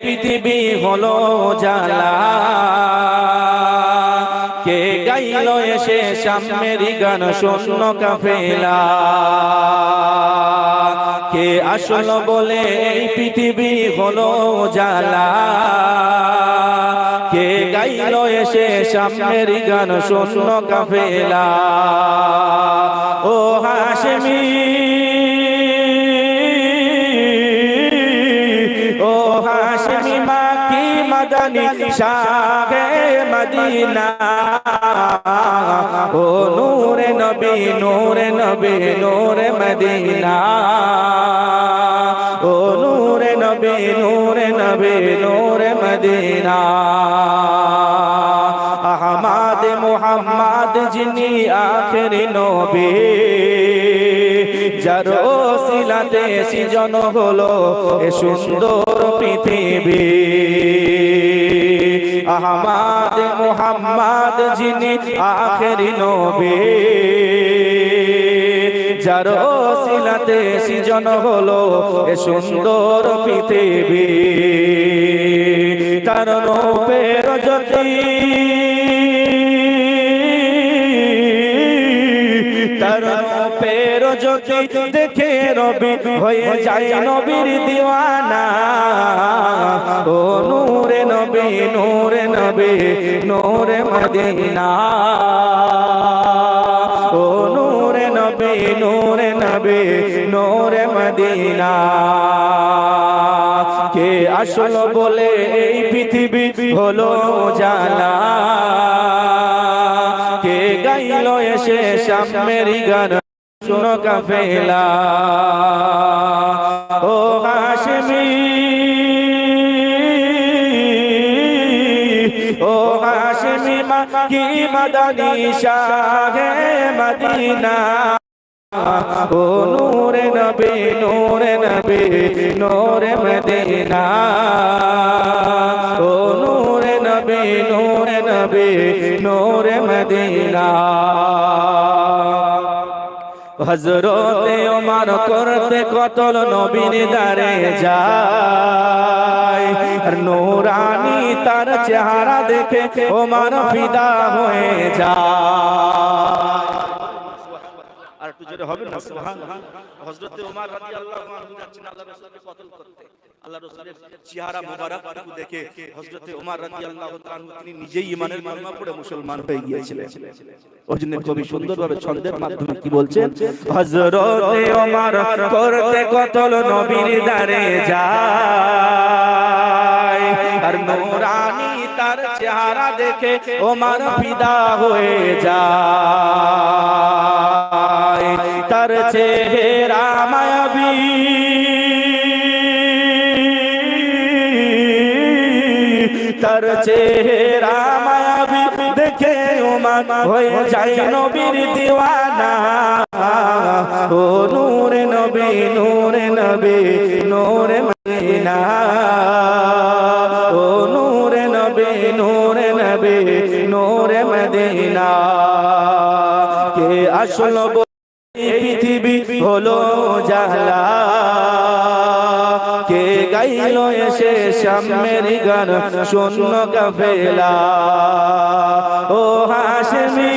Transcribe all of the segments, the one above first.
পৃথিবী হলো জ্বালা, কে গাইল এসে সাম্যের গান শূন্য কাফেলা, কে আসল বলে এই পৃথিবী হলো জ্বালা, কে গাইল এসে সাম্যের গান শূন্য কাফেলা। ও হাশেমি শাহে মদিনা, ও নূরে নবী নূরে নবী নূরে মদিনা, ও নূরে নবী নূরে নবী নূরে মদিনা। আহমদ মুহাম্মদ যিনি আখেরি নবী, যার ওসিলাতে সৃজন হলো এ সুন্দর পৃথিবী। আহমদ মুহাম্মদ যিনি আখেরি নবী, যার ওসিলাতে সৃজন হলো এ সুন্দর পৃথিবী। তার রূপের জ্যোতি, তার রূপের জ্যোতি দেখে রবি হয়ে যায় নবীর দিওয়ানা। ও নূরে নবী নূরে নবী নূরে মদিনা, ও নূরে নবী নূরে নবী নূরে মদিনা। কে আসল বলে এই পৃথিবী হলো জ্বালা, কে গাইল এসে সাম্যের গান শূন্য কাফেলা। ও হাশেমি ও হাশেমি মাকি মাদানী শাহে মদিনা, ও নূরে নবী নূরে নবী নূরে মদিনা, ও নূরে নবী নূরে নবী নূরে মদিনা। হযরতে ওমর করতে কতল নবীর দারে যায়, আর নূরানি তার চেহারা দেখে ওমর ফিদা হয়ে যায়। আর একটু জোরে হবে না সুবহানাল্লাহ। হযরতে ওমর রাদিয়াল্লাহু আনহু যাচ্ছেন আল্লাহর রাসূলকে কতল করতে। আল্লাহর রাসূলের চেহারা মুবারকটুকু দেখে হযরতে ওমর রাদিয়াল্লাহু তাআলা আনহু তিনি নিজেই ঈমানের কালিমা পড়ে মুসলমান হয়ে গিয়েছিলেন। ওইজন্য কবি সুন্দরভাবে ছন্দের মাধ্যমে কি বলছেন? হযরতে ওমর করতে কতল নবীর দারে যায়, আর নূরানি তার চেহারা দেখে ওমর ফিদা হয়ে যায়। তার চেহারা মায়াবী, তার চেহারা মায়াবী দেখে ওমর হয়ে যায় নবীর দিওয়ানা। ও নূরে নবী নূরে নবী নূরে মদিনা, ও নূরে নবী নূরে নবী নূরে মদিনা। কে আসল পৃথিবী হলো জ্বালা, কে গাইল এসে সাম্যের গান শূন্য কাফেলা। ও হাশেমি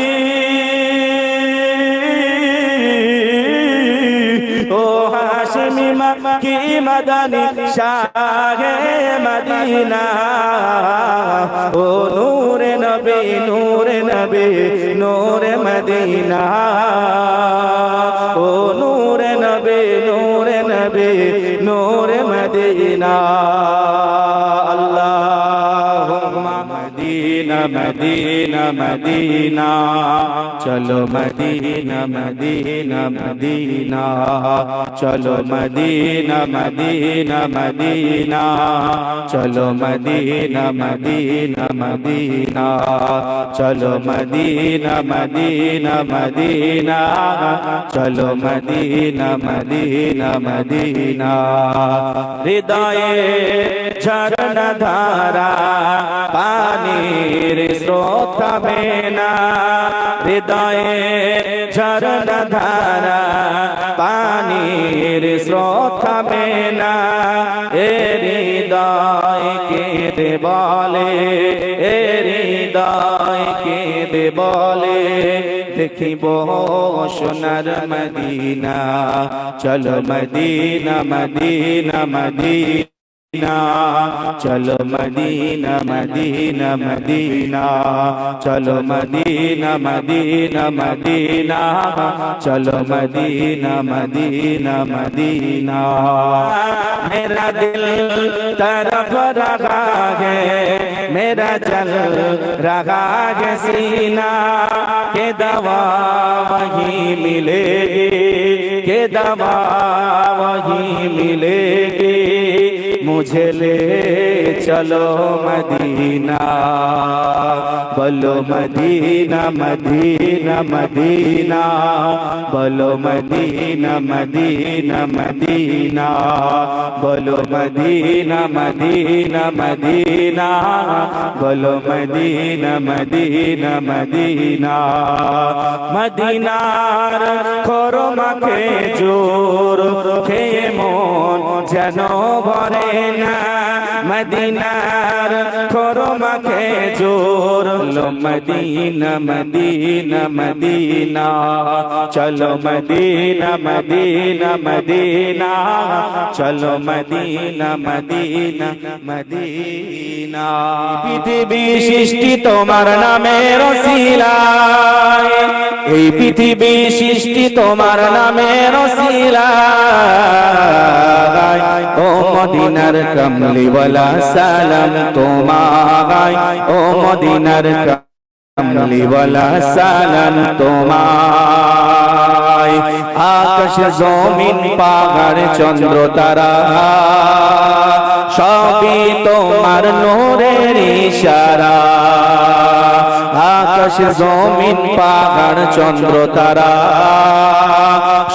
ও হাশেমি মাকি মাদানী শাহে মদিনা, ও নূরে নবী নূরে নবী নূরে মদিনা, ও নূরে নবী নূরে নবী নূরে মদিনা। আল্লাহুম্মা মদিনা মদিনা মদিনা, চলো মদিনা মদিনা মদিনা, চলো মদিনা মদিনা মদিনা, চলো মদিনা মদিনা মদিনা, চলো মদিনা মদিনা মদিনা, চলো মদিনা মদিনা মদিনা। হৃদয়ে ঝরনা ধারা পানির স্রোত থামে না, হৃদয়ে ঝরনা ধারা পানির স্রোত থামে না, এ হৃদয় কেঁদে বলে, এ হৃদয় কেঁদে বলে, দেখিব সোনার মদিনা, চলো মদিনা মদিনা মদিনা, চলো মদিনা মদিনা মদিনা, চলো মদিনা মদিনা মদিনা, চলো মদিনা মদিনা মদিনা। मेरा दिल तरफ रहा है, मेरा जल रहा है सीना, के दवा वही मिलेगी, के दवा वही मिलेगी, मुझे ले चलो मदीना, बोलो मदीना मदीना मदीना, बोलो मदीना मदीना मदीना, बोलो मदीना मदीना मदीना, बोलो मदीना मदीना मदीना। मदीनार खोरमाके जोर খেয়ে মন যেন ভরে না, মদিনার খোরমাকে জোর, লো মদিনা মদিনা মদিনা, চলো মদিনা মদিনা মদিনা, চলো মদিনা মদিনা মদিনা। পৃথিবী সৃষ্টি তোমার নামের ওসিলায়, এই পৃথিবী সৃষ্টি তোমার নামের ওসিলায়, ও মদিনার কমলিওয়ালা সালাম তোমায়, ও মদিনার কমলিওয়ালা সালাম তোমায়। আকাশ জমিন পাহাড় চন্দ্র তারা সবই তোমার নূরের ইশারা, আকাশ জমিন পাহাড় চন্দ্র তারা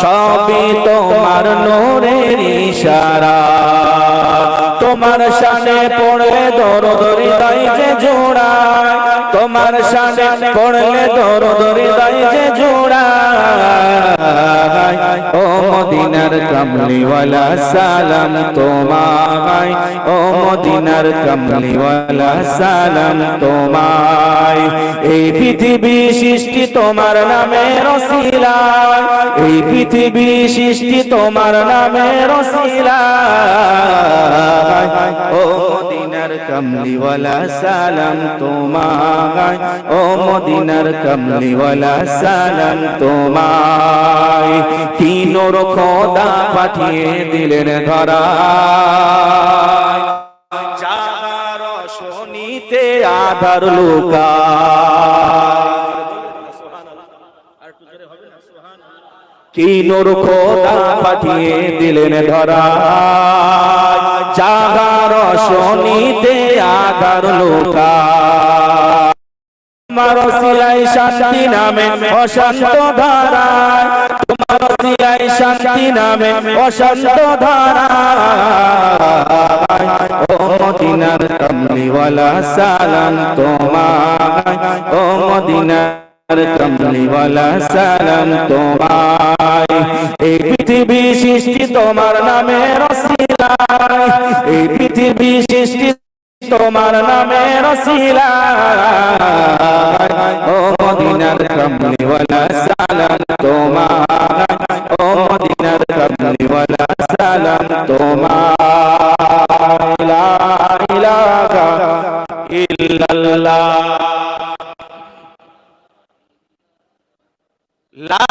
সবই তোমার নূরের ইশারা। তোমার শানে পড়লে দরদ হৃদয় যে জোড়ায়, তোমার শানে পড়লে দরদ হৃদয় যে জোড়ায়, ও মদিনার কমলিওয়ালা সালাম তোমায়, ও মদিনার কমলিওয়ালা সালাম তোমায়। এই পৃথিবী সৃষ্টি তোমার নামের ওসিলায়, এই পৃথিবী সৃষ্টি তোমার নামের ওসিলায়, ও মদিনার কমলিওয়ালা সালাম তোমায়, ও মদিনার কমলিওয়ালা সালাম তোমায়। কি নূর খোদা পাঠিয়ে দিলেন ধরায়, যাহার শোনিতে আধার লুকায়, কি নূর খোদা পাঠিয়ে দিলেন ধরায়, যাহার শোনিতে আধার লুকায়। তোমার ওসিলায় শান্তি নামে অশান্ত ধারায়, তোমার ওসিলায় শান্তি নামে অশান্ত ধারায়, ও মদিনার কমলিওয়ালা সালাম তোমায়, ও মদিনার কমলিওয়ালা সালাম তোমায়। এই পৃথিবী সৃষ্টি তোমার নামের ওসিলায়, এই পৃথিবী সৃষ্টি তোমার নামের ওসিলায়, ও মদিনার কমলিওয়ালা সালাম তোমায়, ও মদিনার কমলিওয়ালা সালাম তোমায়। লা ইলাহা ইল্লাল্লাহ, লা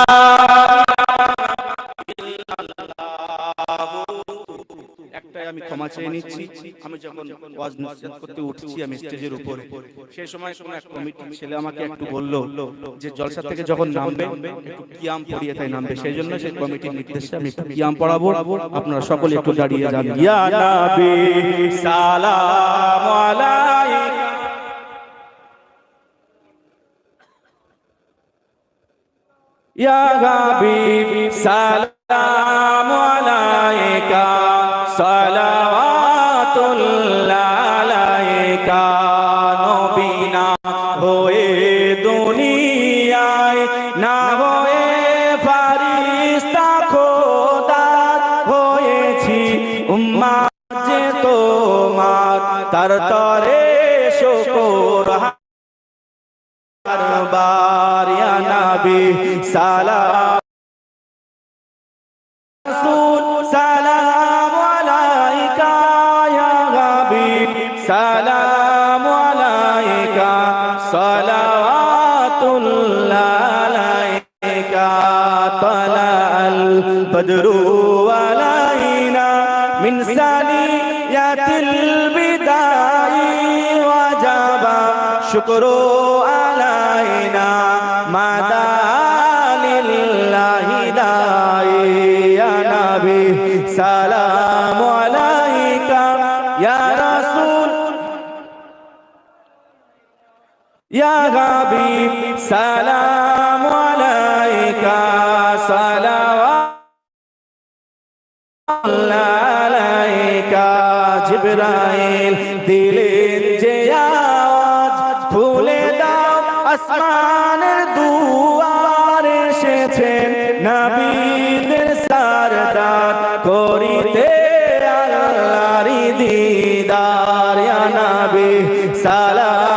একটাই আমি ক্ষমা চেয়ে নিচ্ছি। আমি যখন ওয়াজ নসিহত করতে উঠছি আমি স্টেজের উপরে, সেই সময় কোন এক কমিটির ছেলে আমাকে একটু বলল যে জলসা থেকে যখন নামবে একটু কিয়াম পড়িয়ে তাই নামবে, সেই জন্য সেই কমিটির নির্দেশে আমি একটু কিয়াম পড়াবো। আপনারা সকলে একটু দাঁড়িয়ে যান। ইয়া নবী সালাম আলাইকা, ইয়া হাবিব সালাম আলাইকা, সালাওয়াতুল্লাহ আলাইকা। নবী না হয়ে দুনিয়ায়, না হয়ে ফারিস্তা খোদা হয়েছি, উম্মাত যে তোমার তার তরে শুকর হারবার ইয়া নবী সালাম রাসূল সালাম আলাইকা ইয়া হাবিব সালাম আলাইকা সালাওয়াতুল্লাহ আলাইকা তালাল বদরু আলাইনা মিন সানিয়াতিল বিদাই ওয়াজাবা শুকরু আলাইনা মাদা লিল্লাহি দাই ইয়া নবী সালাম আলাইকা ইয়া রাসূল ইয়া হাবিব সালাম আলাইকা সালাওয়াতুল্লাহ আলাইকা জিবরাইল দিলেন যে আওয়াজ খুলে দাও আসমানের দুয়ার এসেছেন নবীদের সরদার করিতে আল্লাহর দিদার ইয়া নবী সালাম